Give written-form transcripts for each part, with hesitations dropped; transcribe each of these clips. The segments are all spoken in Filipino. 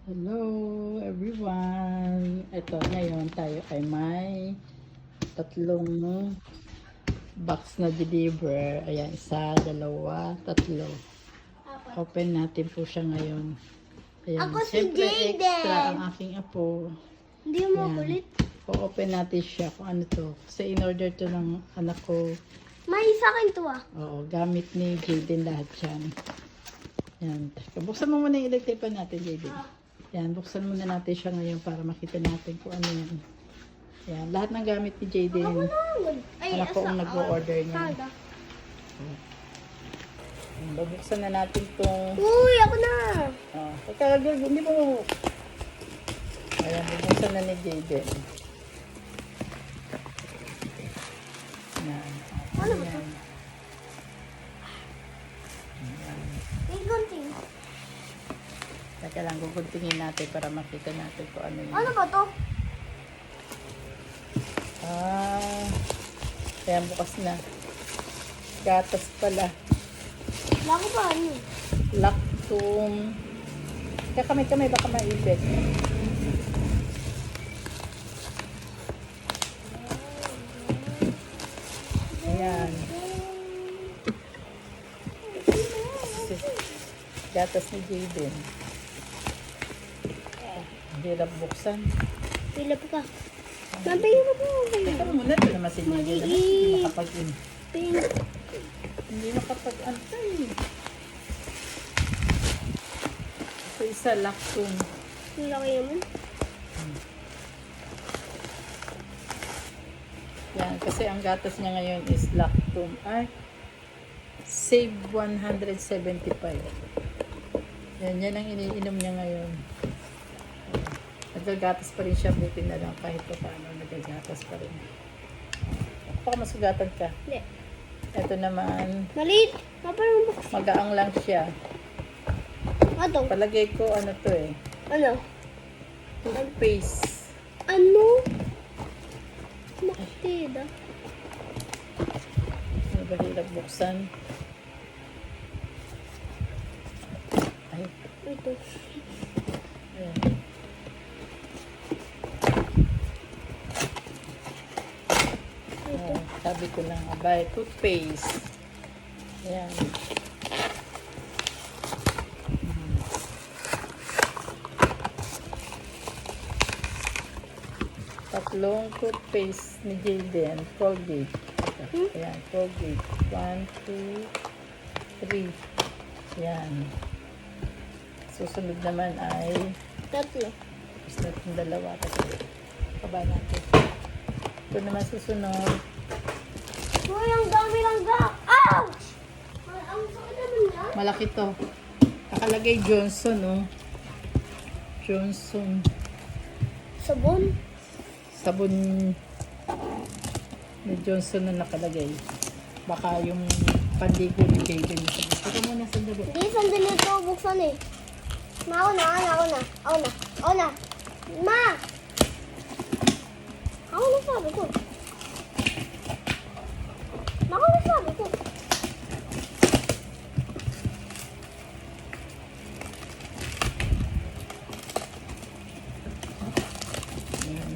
Hello everyone! Ito ngayon tayo ay may tatlong box na deliver. Ayan, isa, dalawa, tatlo. Open natin po siya ngayon. Ayan, Ako si syempre Jayden. extra ang aking apo. Hindi mo Ayan. kulit. O-open natin siya kung ano to. Kasi in-order to ng anak ko. May sa akin to ah. Oo, gamit ni Jayden lahat yan. Ayan. Buksan mo muna yung electric pan natin, Jayden. Yan, buksan muna natin siya ngayon para makita natin kung ano yan. Yan, lahat ng gamit ni Jayden. Anak ko ang nag-o-order niya. Babuksan na natin itong... Uy, ako na. Hindi mo... Ayan, babuksan na ni Jayden. Yan. Ano ba ito? May gunting. Teka lang, guguntingin natin para makita natin kung ano yun. Ano ba to? Ayan, bukas na. Gatas pala. Wala ko pa ano. Lactum. Kaya kamay, baka maibig. Ayan. Gatas ni Jayden. Hirap buksan. Pilap ka. Mapilap mo. Teka muna, ito naman si Jayden. Hindi makapag-in. Hindi makapag-antay. Ito isa, lactum. Ang laki naman. Yan, kasi ang gatas niya ngayon is lactum. Ay, save 175. Yan ang iniinom niya ngayon. Nagagatas pa rin siya, buti na lang kahit pa paano, nagagatas pa rin. Baka masugatan ka. Hindi. Ito naman, Maliit. Paparang box. magaang lang siya. Ano? Palagay ko, ano to eh, Ano? toothpaste. Ano? Makatid ah. Ano ba hirap buksan? Ay, Ito. ayan. Sabi ko lang, abay, toothpaste. Ayan. Tatlong toothpaste ni Jayden. Colgate. Ayan, Colgate. 1, 2, 3. Ayan. Susunod naman ay Tatlo. tapos natin dalawa. Tapos kaba natin. Ito naman susunod. Uy, ang dami lang ga. Ouch! Ang sakit naman yan. Malaki to. Nakalagay Johnson, oh. Johnson. Sabon. Sabon ni Johnson na nakalagay. Baka yung pandigo ni Jayden. Ito muna sandali. Hindi, sandali ito buksan eh. Ako na. Ma! Ako na sabi ko. Ayan.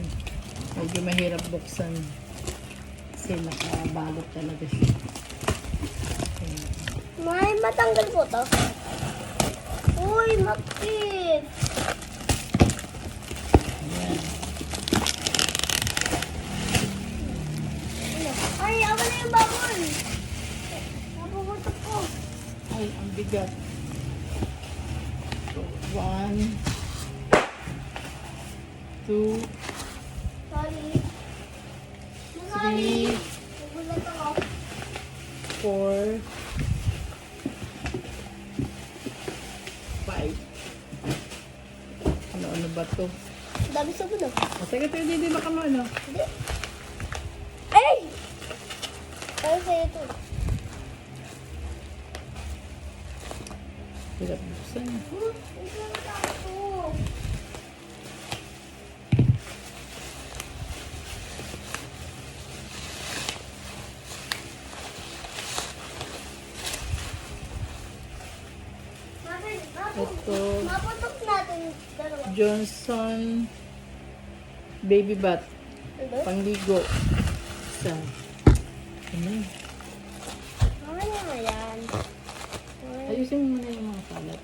Medyo mahirap buksan. Kasi nakabalot talaga siya. Ayan. May matanggal po to. Uy, makit. Ayan. Ay, ako na yung babon. Napuputok ko. Ay, ang bigat. So, 1, 2, Sorry. 3, Nagulat ako. 4, 5. Ano ba to? Dami sabon ah. Sige, hindi baka mo ano. Hindi. Ay! Para sa'yo ito. Hirap buksan. Ito na ako. Ito. Maputok natin Johnson Baby Bath. Pangligo. Isa. Ano? Ano na yan? Ayusin mo muna yung mga kalat.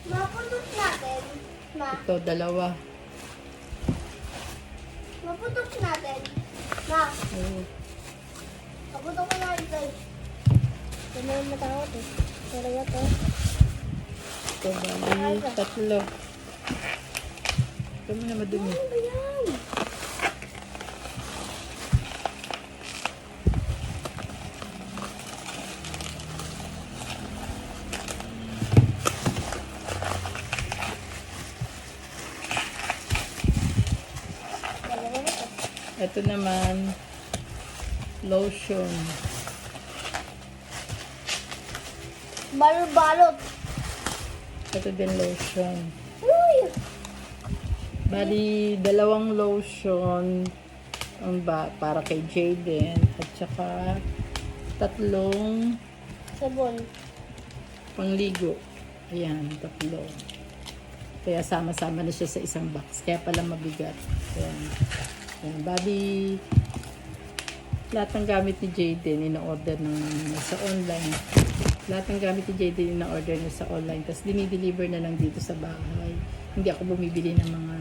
Maputok natin. Ito, dalawa. Maputok natin. Ma, Oh, maputok ko na ito. Ito na yung matakot eh. Talaga to. ito, bali, tatlo. Ito muna madumi. Ano ba yan? Dalawa na to. Ito naman, lotion. Balot-balot. Ito din lotion. Uy! Bali, dalawang lotion ang para kay Jaden at saka tatlong Sabon. pangligo. Ayan, tatlo. Kaya sama-sama na siya sa isang box. Kaya pala mabigat. Ayan. Ayan. Bali, lahat ng gamit ni Jaden, ina-order sa online. Lahat ng gamit ni Jaden, ina-order niya sa online. Tapos, dinideliver na lang dito sa bahay. Hindi ako bumibili ng mga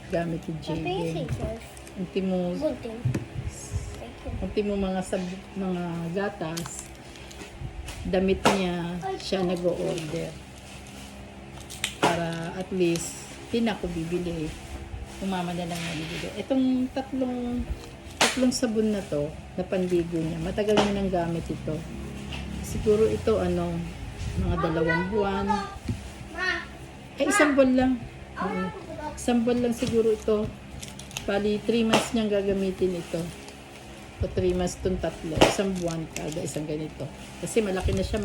gamit ni Sabi yung Jaden. scissors. Ultimo, Gunting. Thank you. ultimo mga gatas, damit niya, siya nag-o-order. Para at least, hindi na ako bibili. Umama na lang na bibili. Itong tatlong sabon na to, na panligo niya, matagal niya nang gamit ito. Siguro ito, mga 2 buwan. Ma! Isang buwan lang. Isang buwan lang siguro ito. Bali, 3 months niyang gagamitin ito. O 3 months itong tatlo. Isang buwan kada isang ganito. Kasi malaki na siya,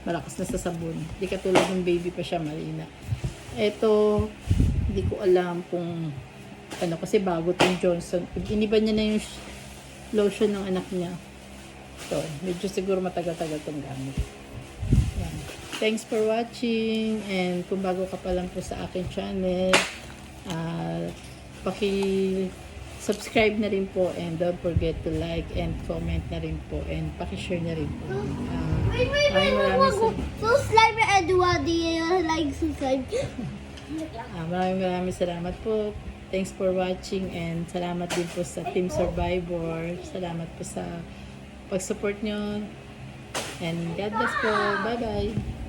malakas na sa sabon. Hindi katulad ng baby pa siya, malina. Ito, hindi ko alam kung kasi bago itong Johnson. Iniba niya na yung lotion ng anak niya. Ito, medyo siguro matagal-tagal itong gamit. Yan. Thanks for watching, and kung bago ka pa lang po sa aking channel, paki-subscribe na rin po, and don't forget to like and comment na rin po, and paki-share na rin po. Maraming So, slime and everybody like, subscribe. maraming salamat po. Thanks for watching, and salamat din po sa Team Survivor. Salamat po sa pag-support nyo. And God bless po. Bye-bye.